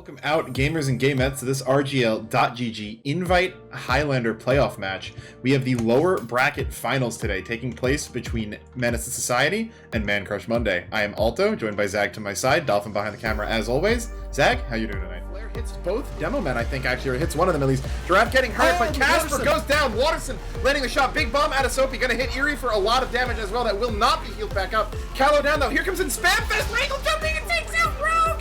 Welcome out, gamers and gamettes, to this RGL.gg Invite Highlander playoff match. We have the lower bracket finals today, taking place between Menace Society and Man Crush Monday. I am Alto, joined by Zag to my side, Dolphin behind the camera as always. Zag, how you doing tonight? Flare hits both demo men, I think, actually, or hits one of them at least. Giraffe getting hurt, but Casper goes down. Waterson landing the shot. Big bomb out of Soapy, gonna hit Erie for a lot of damage as well. That will not be healed back up. Callow down though. Here comes in Spamfest. Wrangle jumping and takes out Rogue.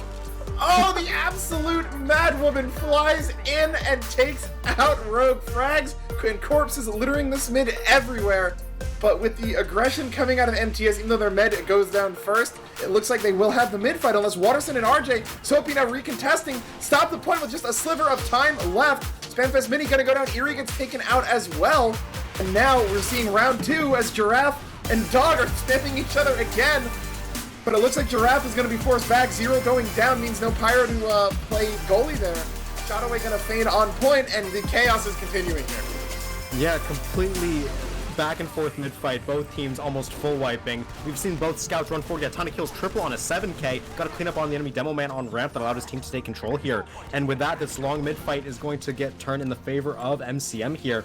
Oh, the absolute madwoman flies in and takes out Rogue. Frags and corpses littering this mid everywhere. But with the aggression coming out of MTS, even though their med goes down first, it looks like they will have the mid fight unless Waterson and RJ, Soapy now recontesting, stop the point with just a sliver of time left. Spamfest Mini gonna go down, Erie gets taken out as well. And now we're seeing round two as Giraffe and Dog are spamming each other again. But it looks like Giraffe is going to be forced back. Zero going down means no Pyro to play goalie there. Shotaway going to feign on point, and the chaos is continuing here. Yeah, completely back and forth mid-fight. Both teams almost full wiping. We've seen both scouts run forward, get a ton of kills, triple on a 7k. Got to clean up on the enemy demo man on ramp that allowed his team to take control here. And with that, this long mid-fight is going to get turned in the favor of MCM here.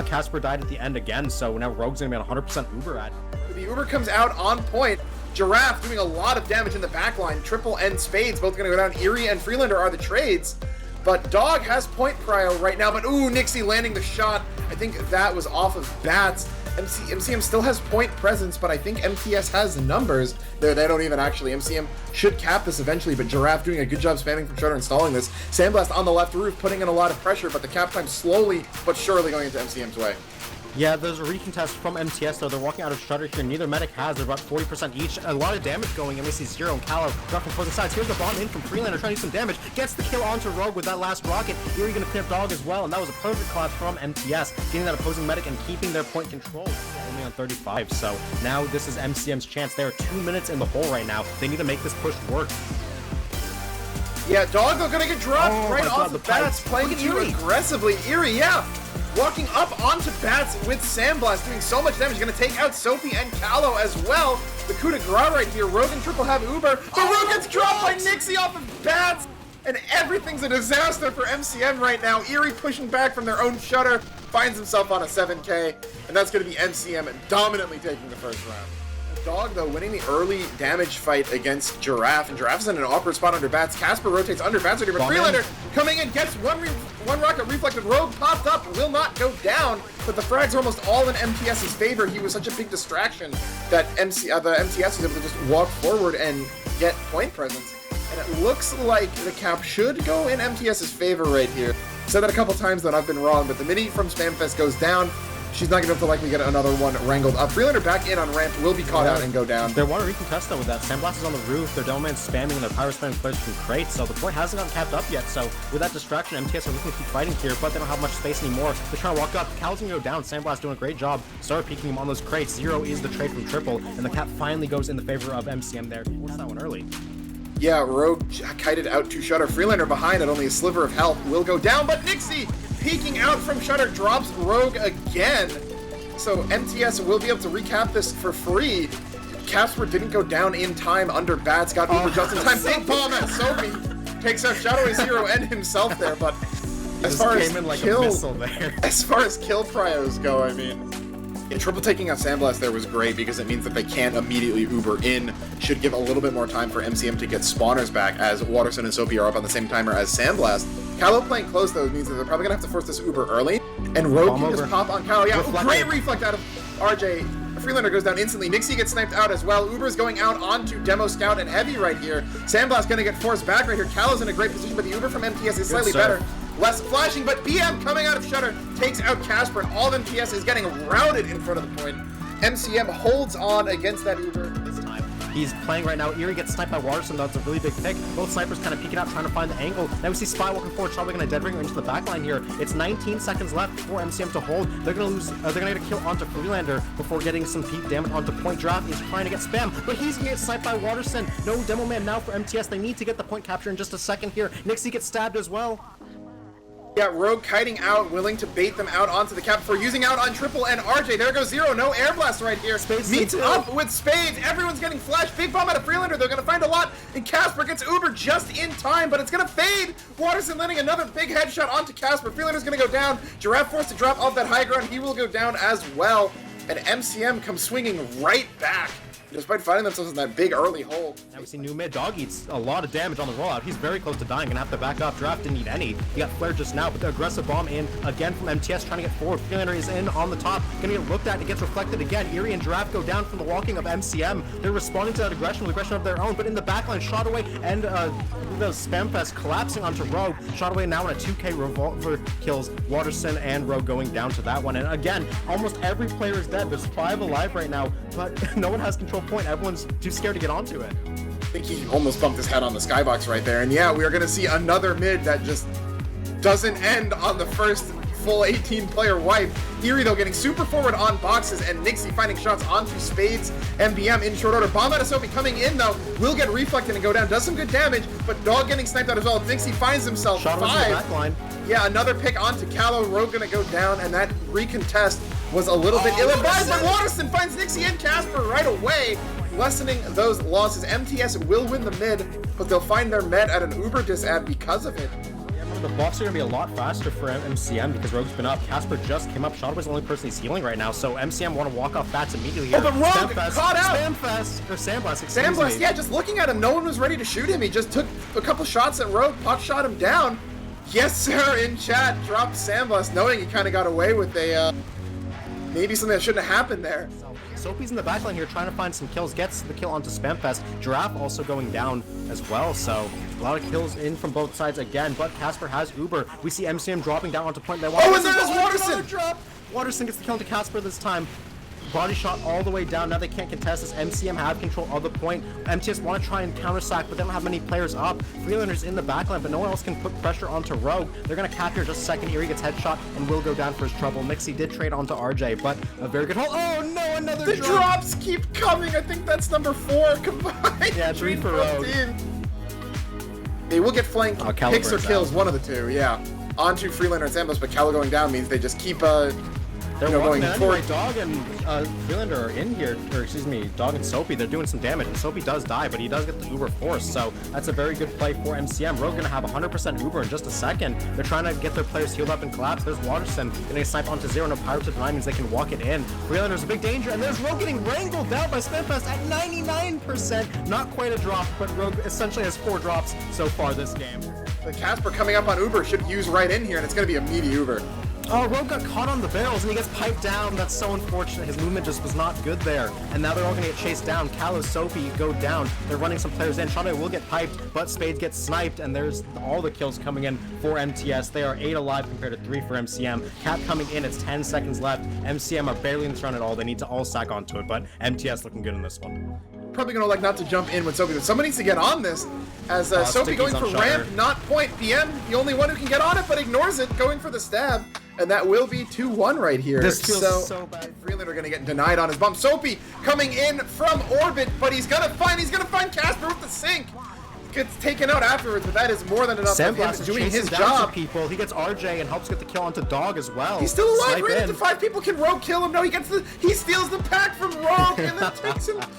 Casper died at the end again, so now Rogue's going to be on 100% Uber at. The Uber comes out on point. Giraffe doing a lot of damage in the backline. Triple and Spades both going to go down. Erie and Freelander are the trades. But Dog has point prio right now. But ooh, Nixie landing the shot. I think that was off of Bats. MCM still has point presence, but I think MTS has numbers. They don't even actually. MCM should cap this eventually, but Giraffe doing a good job spamming from Shutter installing this. Sandblast on the left roof, putting in a lot of pressure, but the cap time slowly but surely going into MCM's way. Yeah, there's a recontest from MTS, though. They're walking out of Shutter here. Neither medic has. They're about 40% each. A lot of damage going, and we see Zero and Callow drop from opposing sides. Here's the bomb in from Freelander, trying to do some damage. Gets the kill onto Rogue with that last rocket. Erie gonna clear up Dog as well, and that was a perfect collapse from MTS, getting that opposing medic and keeping their point control. Only on 35, so now this is MCM's chance. They are 2 minutes in the hole right now. They need to make this push work. Yeah, Dog though gonna get dropped right off the Bats, playing too aggressively. Erie, yeah. Walking up onto Bats with Sandblast, doing so much damage. He's going to take out Sophie and Callow as well. The coup de grace right here. Rogue and Triple have Uber. But Rogue gets dropped by Nixie off of Bats. And everything's a disaster for MCM right now. Erie pushing back from their own Shutter. Finds himself on a 7k. And that's going to be MCM dominantly taking the first round. Dog, though, winning the early damage fight against Giraffe, and Giraffe's in an awkward spot under Bats. Casper rotates under Bats, but Freelander coming in, gets one rocket reflected. Rogue popped up, will not go down, but the frags are almost all in MTS's favor. He was such a big distraction that the MTS was able to just walk forward and get point presence. And it looks like the cap should go in MTS's favor right here. Said that a couple times, though, I've been wrong, but the mini from Spamfest goes down. She's not going to have to likely get another one wrangled up. Freelander back in on ramp, will be caught out and go down. They want to recontest though with that. Sandblast is on the roof, their demo man's spamming, and their Pyro spamming players from crates, so the point hasn't gotten capped up yet. So with that distraction, MTS are looking to keep fighting here, but they don't have much space anymore. They're trying to walk up. Cal's going to go down. Sandblast doing a great job. Start peeking him on those crates. Zero is the trade from Triple, and the cap finally goes in the favor of MCM there. Forced that one early. Yeah, Rogue kited out to Shutter. Freelander behind at only a sliver of health will go down, but Nixie peeking out from Shutter drops Rogue again. So MTS will be able to recap this for free. Casper didn't go down in time under Bats, got Uber just in time. Big bomb at Sophie. Takes out Shadowway Zero and himself there, but as far as kill prios go, I mean, Triple taking out Sandblast there was great because it means that they can't immediately Uber in. Should give a little bit more time for MCM to get spawners back, as Waterson and Sophie are up on the same timer as Sandblast. Callow playing close though means that they're probably gonna have to force this Uber early. And Rogue can just pop on Callow. Yeah, great reflect out of RJ. Freelander goes down instantly. Nixie gets sniped out as well. Uber's going out onto Demo Scout and Heavy right here. Sandblast gonna get forced back right here. Callow's in a great position, but the Uber from MTS is slightly better. Less flashing, but BM coming out of Shutter takes out Casper, and all of MTS is getting routed in front of the point. MCM holds on against that Uber this time. He's playing right now. Erie gets sniped by Waterson. That's a really big pick. Both snipers kind of peeking out, trying to find the angle. Now we see Spy walking forward, Shotway gonna dead ringer into the backline here. It's 19 seconds left for MCM to hold. They're gonna lose. They're gonna get a kill onto Freelander before getting some peak damage onto point. Giraffe is trying to get spam, but he's gonna get sniped by Waterson. No demo man now for MTS. They need to get the point capture in just a second here. Nixie gets stabbed as well. Yeah, Rogue kiting out, willing to bait them out onto the cap before using out on triple and RJ. There goes Zero, no air blast right here. Spades meets up with Spades. Everyone's getting flashed. Big bomb out of Freelander. They're going to find a lot. And Casper gets Uber just in time, but it's going to fade. Waterson landing another big headshot onto Casper. Freelander's going to go down. Giraffe forced to drop off that high ground. He will go down as well. And MCM comes swinging right back, despite finding themselves in that big early hole. Now we see new mid. Dog eats a lot of damage on the rollout. He's very close to dying. Gonna have to back up. Giraffe didn't need any. He got flared just now, but the aggressive bomb in again from MTS, trying to get forward. Freelander is in on the top. Gonna get looked at. It gets reflected again. Eerie and Giraffe go down from the walking of MCM. They're responding to that aggression with aggression of their own, but in the backline, shot away, and the Spamfest collapsing onto Rogue. Shot away now in a 2K revolver kills Waterson and Rogue going down to that one. And again, almost every player is dead. There's 5 alive right now, but no one has control point. Everyone's too scared to get onto it. I think he almost bumped his head on the skybox right there. And yeah, we are going to see another mid that just doesn't end on the first full 18-player wipe. Eerie, though, getting super forward on boxes, and Nixie finding shots onto Spades and BM in short order. Bomb out of Sophie coming in, though, will get reflected and go down. Does some good damage, but Dog getting sniped out as well. Nixie finds himself Shot 5. Back line. Yeah, another pick onto Callow. Rogue going to go down, and that recontest was a little bit ill-advised, but Waterson finds Nixie and Casper right away, lessening those losses. MTS will win the mid, but they'll find their med at an Uber disad because of it. The blocks are going to be a lot faster for MCM because Rogue's been up. Casper just came up. Shotway's the only person he's healing right now, so MCM want to walk off bats immediately here. Oh, but Rogue caught out! Sandblast, yeah, just looking at him, no one was ready to shoot him. He just took a couple shots at Rogue, pot shot him down. Yes, sir, in chat, dropped Sandblast, knowing he kind of got away with a, maybe something that shouldn't have happened there. Soapy's in the backline here trying to find some kills, gets the kill onto Spamfest. Giraffe also going down as well, so a lot of kills in from both sides again, but Casper has Uber. We see MCM dropping down onto point. Oh, and there's Waterson! Waterson gets the kill into Casper this time. Body shot all the way down. Now they can't contest this. MCM have control of the point. MTS want to try and counter sack, but they don't have many players up. Freelander's in the backline, but no one else can put pressure onto Rogue. They're going to cap here just a second. Eerie gets headshot and will go down for his trouble. Nixie did trade onto RJ, but a very good hold. Oh no, another The drops keep coming. I think that's number 4 combined. Yeah, 3 for Rogue. They will get flanked. Picks or kills, one of the two, yeah. Onto Freelander and Zambos, but Callow going down means they just keep they're going forward. Dog and Freelander are in here, or excuse me, Dog and Soapy, they're doing some damage, and Soapy does die, but he does get the Uber force, so that's a very good play for MCM. Rogue gonna have 100% Uber in just a second. They're trying to get their players healed up and collapse. There's Waterson getting a snipe onto Zero, no Pyro to deny means they can walk it in. Freelander's a big danger, and there's Rogue getting wrangled down by Spamfest at 99%. Not quite a drop, but Rogue essentially has 4 drops so far this game. The Casper coming up on Uber should use right in here, and it's gonna be a meaty Uber. Oh, Rogue got caught on the barrels and he gets piped down. That's so unfortunate. His movement just was not good there. And now they're all gonna get chased down. Callow, Soapy go down. They're running some players in. Shotway will get piped, but Spades gets sniped, and there's all the kills coming in for MTS. They are 8 alive compared to 3 for MCM. Cap coming in, it's 10 seconds left. MCM are barely in this run at all. They need to all sack onto it, but MTS looking good in this one. Probably gonna like not to jump in with Soapy, but somebody needs to get on this. As Soapy going for ramp, not point. PM, the only one who can get on it, but ignores it, going for the stab. And that will be 2-1 right here. This feels so bad. Freelander gonna get denied on his bump. Soapy coming in from orbit, but he's gonna find Casper with the sink. Gets taken out afterwards, but that is more than enough of him doing his job. People. He gets RJ and helps get the kill onto Dog as well. He's still alive, right into 5 people. Can Rogue kill him? No, he steals the pack from Rogue and then takes him out.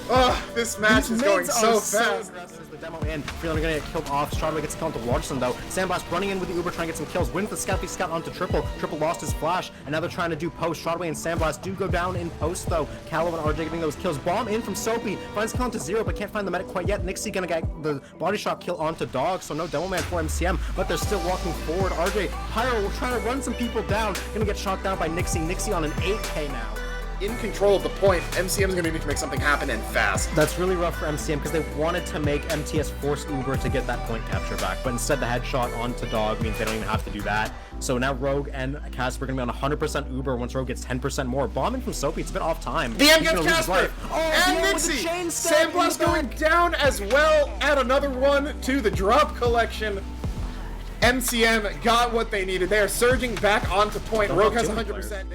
Oh, this match is going so fast. The demo in. Freelander gonna get killed off. Shotway gets killed onto Waterson though. Sandblast running in with the Uber trying to get some kills. Wins the scout onto Triple. Triple lost his flash, and now they're trying to do post. Shotway and Sandblast do go down in post though. Callow and RJ getting those kills. Bomb in from Soapy. Finds kill onto Zero, but can't find the medic quite yet. Nixie gonna get the body shot kill onto Dog, so no demo man for MCM, but they're still walking forward. RJ Pyro will try to run some people down. Gonna get shot down by Nixie. Nixie on an 8K now. In control of the point, MCM is going to need to make something happen and fast. That's really rough for MCM because they wanted to make MTS force Uber to get that point capture back, but instead the headshot onto Dog means they don't even have to do that. So now Rogue and Casper are going to be on 100% Uber once Rogue gets 10% more. Bombing from Soapy, it's a bit off time. DM gets Casper! And Nixie! Sandblast going down as well. Add another one to the drop collection. MCM got what they needed. They are surging back onto point. Rogue has 100%.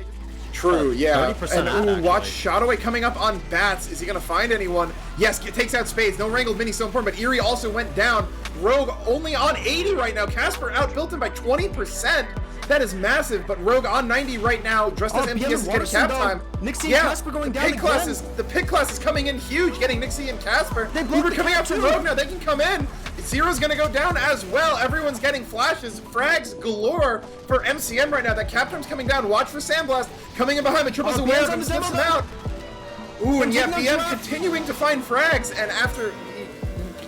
True, yeah. 30% And ooh, watch actually. Shadoway coming up on bats. Is he gonna find anyone? Yes, it takes out Spades. No wrangled mini, so important, but Eerie also went down. Rogue only on 80 right now. Casper outbuilt him by 20%. That is massive, but Rogue on 90 right now, dressed as MTS is getting cap time. Nixie and Casper going down again. The pick class is coming in huge, getting Nixie and Casper. Uber coming up from Rogue now, they can come in. Zero's gonna go down as well. Everyone's getting flashes, frags galore for MCM right now. That cap time's coming down. Watch for Sandblast coming in behind, but Triple's aware of him, slips him out. Ooh, and yet BM continuing to find frags, and after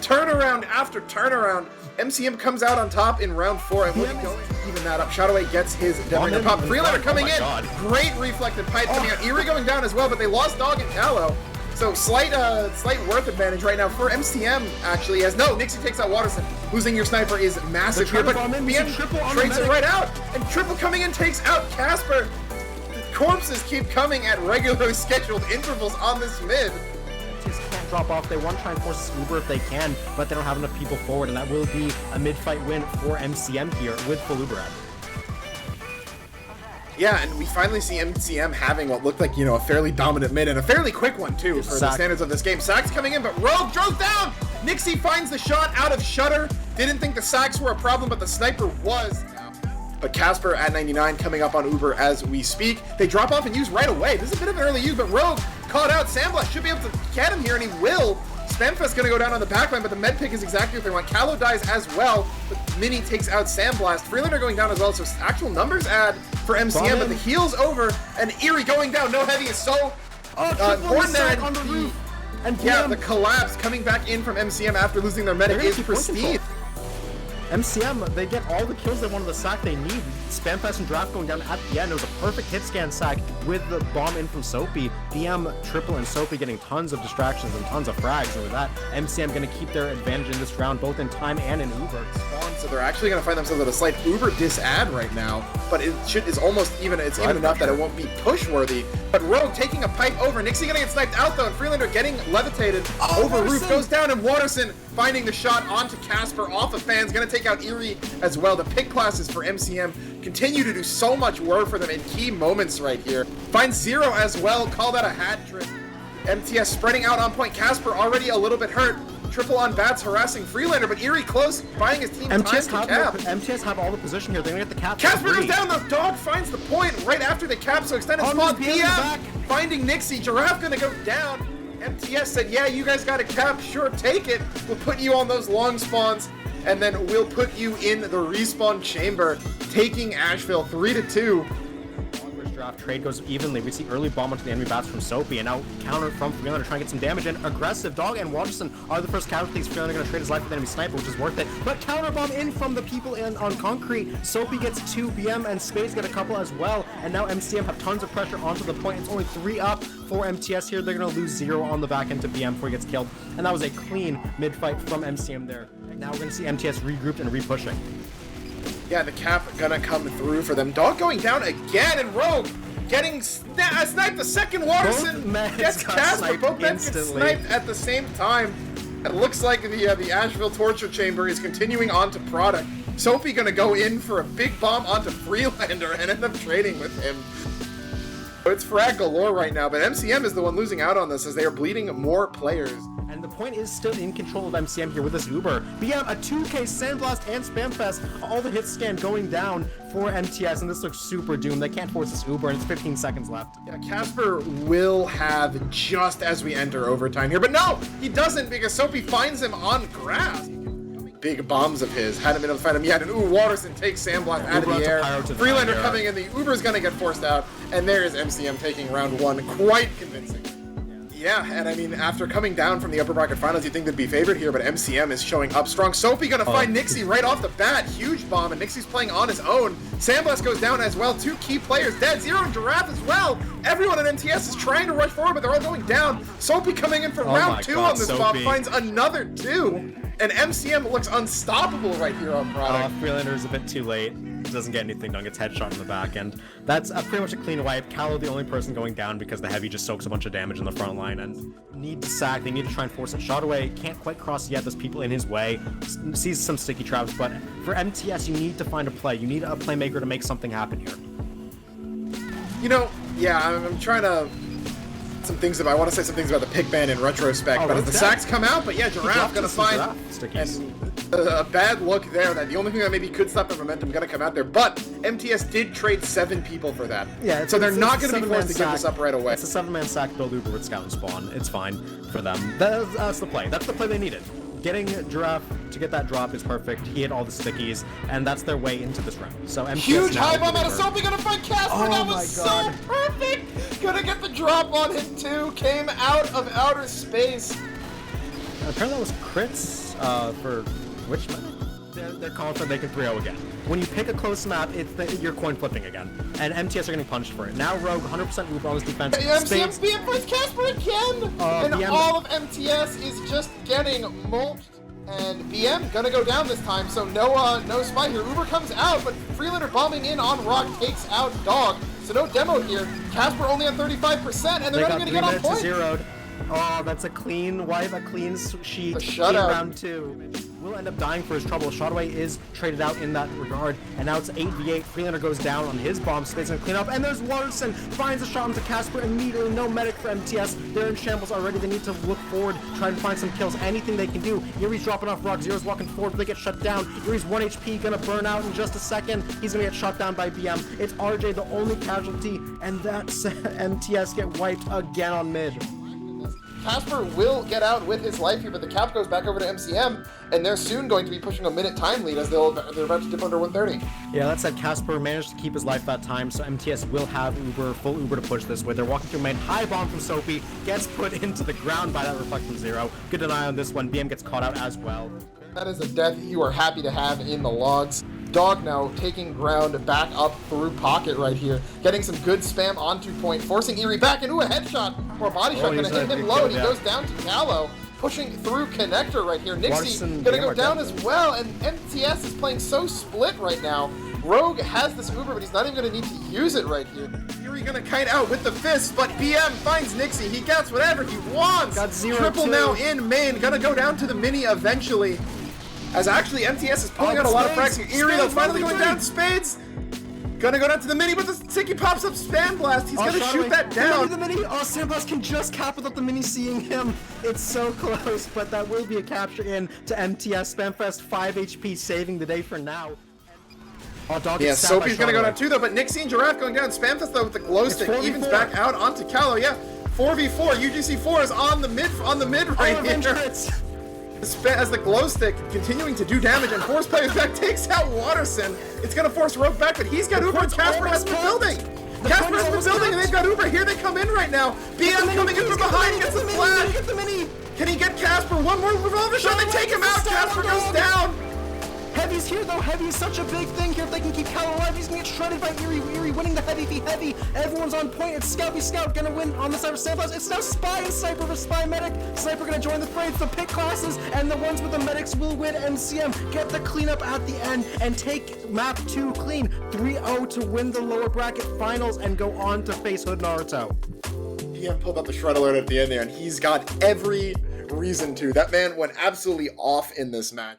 turnaround after turnaround, MCM comes out on top in round 4, and we'll be going to even that up. Shadoway gets his Deadringer pop. Freelander coming in. Great reflected pipe coming out. Eerie going down as well, but they lost Dog and Callow. So slight worth advantage right now for MCM, actually, as no, Nixie takes out Watterson. Losing your sniper is massive here, but BM trades it right out, and Triple coming in takes out Casper. The corpses keep coming at regularly scheduled intervals on this mid. Just can't drop off. They want to try and force this Uber if they can, but they don't have enough people forward, and that will be a mid-fight win for MCM here with full Uber ad. Yeah, and we finally see MCM having what looked like, a fairly dominant mid, and a fairly quick one, too, for the standards of this game. Sack's coming in, but Rogue drove down! Nixie finds the shot out of Shutter. Didn't think the Sacks were a problem, but the sniper was. But Casper at 99 coming up on Uber as we speak. They drop off and use right away. This is a bit of an early use, but Rogue caught out. Sandblast should be able to get him here, and he will. Spamfest gonna go down on the backline, but the med pick is exactly what they want. Callow dies as well, but Mini takes out Sandblast. Freelander going down as well, so actual numbers add for MCM, but the heal's over, and Eerie going down. No heavy is so important there. On the roof. And yeah, the collapse coming back in from MCM after losing their medic is pristine. MCM, they get all the kills they wanted the sack they need. Spamfest and Draft going down at the end. It was a perfect hit scan sack with the bomb in from Soapy. BM, Triple, and Soapy getting tons of distractions and tons of frags. And with that, MCM going to keep their advantage in this round, both in time and in Uber. So they're actually going to find themselves at a slight Uber dis-ad right now, but it's almost even, it's even enough that it won't be push-worthy. But Rogue taking a pipe over. Nixie going to get sniped out, though, and Freelander getting levitated over roof. Goes down, and Watterson finding the shot onto Casper off of fans. Going to take out Eerie as well. The pick classes for MCM continue to do so much work for them in key moments right here. Finds Zero as well. Call that a hat trick. MTS spreading out on point. Casper already a little bit hurt. Triple on bats harassing Freelander, but Eerie close, buying his team MTS time to cap. MTS have all the position here. They're going to get the cap. Casper goes down, the Dog finds the point right after the cap, so extended spawn. BM finding Nixie. Giraffe going to go down. MTS said, yeah, you guys got a cap. Sure, take it. We'll put you on those long spawns, and then we'll put you in the respawn chamber, taking Asheville 3-2. Draft trade goes evenly. We see early bomb onto the enemy bats from Soapy, and now counter from Freelander trying to get some damage in. Aggressive Dog and Watterson are the first casualties. Freelander going to trade his life with enemy sniper, which is worth it. But counter bomb in from the people in on concrete. Soapy gets 2, BM and Spades get a couple as well. And now MCM have tons of pressure onto the point. It's only 3 up for MTS here. They're going to lose 0 on the back end to BM before he gets killed. And that was a clean mid-fight from MCM there. Now we're going to see MTS regrouped and repushing. Yeah, the cap gonna come through for them. Dog going down again, and Rogue getting sniped. The second Watterson gets Casper. Both men get sniped at the same time. It looks like the Asheville torture chamber is continuing on to product. Soapy gonna go in for a big bomb onto Freelander and end up trading with him. It's frag galore right now, but MCM is the one losing out on this as they are bleeding more players. And the point is still in control of MCM here with this Uber. BM, a 2K Sandblast and Spamfest, all the hit scan going down for MTS, and this looks super doomed. They can't force this Uber, and it's 15 seconds left. Yeah, Casper will have just as we enter overtime here, but no, he doesn't, because Soapy finds him on grass. Big bombs of his, hadn't been able to find him yet, and Watterson takes Sandblast out of the air. Freelander coming in, the Uber's gonna get forced out, and there is MCM taking round 1, quite convincing. Yeah, and I mean, after coming down from the upper bracket finals, you'd think they'd be favored here, but MCM is showing up strong. Soapy gonna find Nixie right off the bat. Huge bomb, and Nixie's playing on his own. Sandblast goes down as well. 2 key players dead. Zero and Giraffe as well. Everyone at MTS is trying to rush forward, but they're all going down. Soapy coming in for round 2 on this spot, finds another 2. And MCM looks unstoppable right here on product. Freelander is a bit too late. Doesn't get anything done, gets headshot in the back end. That's pretty much a clean wipe. Callow the only person going down because the heavy just soaks a bunch of damage in the front line and need to sack. They need to try and force it. Shotaway can't quite cross yet. There's people in his way. Sees some sticky traps, but for MTS, you need to find a play. You need a playmaker to make something happen here. You know, Yeah, I'm trying to... I want to say some things about the pick ban in retrospect, but as the sacks come out, but yeah, Giraffe gonna find a bad look there. That the only thing that maybe could stop the momentum gonna come out there, but MTS did trade 7 people for that. Yeah, so they're not gonna be forced to give this up right away. It's a 7-man sack build Uber with Scout and Spawn. It's fine for them. That's the play. That's the play they needed. Getting Giraffe to get that drop is perfect. He hit all the stickies, and that's their way into this round. So MTS huge high bomb out of Soapy, gonna find Casper. Oh that was so perfect. Gonna get the drop on him too. Came out of outer space. Apparently that was crits for which map? They're confident they can 3-0 again. When you pick a close map, you're coin flipping again, and MTS are getting punched for it. Now Rogue 100% Uber on his defense. MCM's being first Casper again, and BM... all of MTS is just getting mulched. And BM gonna go down this time, so no spy here. Uber comes out, but Freelander bombing in on Rock takes out Dog. So no demo here. Casper only on 35%, and they're not even gonna get on point. Zeroed. Oh, that's a clean wipe, a clean sheet in shutout. round 2. Will end up dying for his trouble. Shotaway is traded out in that regard, and now it's 8v8. Freelander goes down on his bomb. Spade's gonna clean up, and there's Larson finds a shot into Casper immediately. No medic for MTS. They're in shambles already. They need to look forward, try and find some kills. Anything they can do. Yuri's dropping off Rock. Zero's walking forward, but they get shut down. Yuri's 1 HP, gonna burn out in just a second. He's gonna get shot down by BM. It's RJ, the only casualty, and that's MTS get wiped again on mid. Casper will get out with his life here, but the cap goes back over to MCM, and they're soon going to be pushing a minute time lead as they're about to dip under 130. Yeah, that said, Casper managed to keep his life that time, so MTS will have full Uber to push this with. They're walking through main, high bomb from Soapy, gets put into the ground by that reflect from Zero. Good deny on this one, BM gets caught out as well. That is a death you are happy to have in the logs. Dog now taking ground back up through pocket right here, getting some good spam onto point, forcing Eerie back into a headshot or a body shot, gonna hit him low, and he goes down to Callow, pushing through connector right here. Nixie gonna go down as well, and MTS is playing so split right now. Rogue has this Uber, but he's not even gonna need to use it right here. Eerie gonna kite out with the fist, but BM finds Nixie. He gets whatever he wants. Got 0-2. Triple now in main, gonna go down to the mini eventually. As actually MTS is pulling out a lot of frags here. Eerie though finally going down. Spades gonna go down to the mini, but the sticky pops up Spam Blast. He's gonna shoot that down. The mini. Oh, Spam Blast can just cap without the mini seeing him. It's so close, but that will be a capture in to MTS. Spamfest 5 HP, saving the day for now. Oh, Dog yeah, Soapy's gonna go down too though, but Nixie and Giraffe going down. Spamfest though with the glow stick evens back out onto Callow. Yeah, 4v4. UGC4 is on the mid right here. As the glow stick continuing to do damage, and Force Players back takes out Watterson. It's gonna force Rogue back, but he's got Uber and Casper has been building. Casper has been building, and they've got Uber. Here they come in right now. BM coming in from behind, gets the flash. Can he get Casper? One more revolver shot, they take him out. Casper goes down. Heavy's here though. Heavy is such a big thing here. If they can keep Cal alive, he's gonna get shredded by Eerie. Eerie winning the heavy v heavy. Everyone's on point. It's Scout v Scout gonna win on the side of Sandblast. It's now Spy and Sniper versus Spy Medic. Sniper gonna join the fray. It's the pick classes, and the ones with the medics will win. MCM get the cleanup at the end and take map 2 clean. 3-0 to win the lower bracket finals and go on to face Hood Naruto. He pulled out the shred alert at the end there, and he's got every reason to. That man went absolutely off in this match.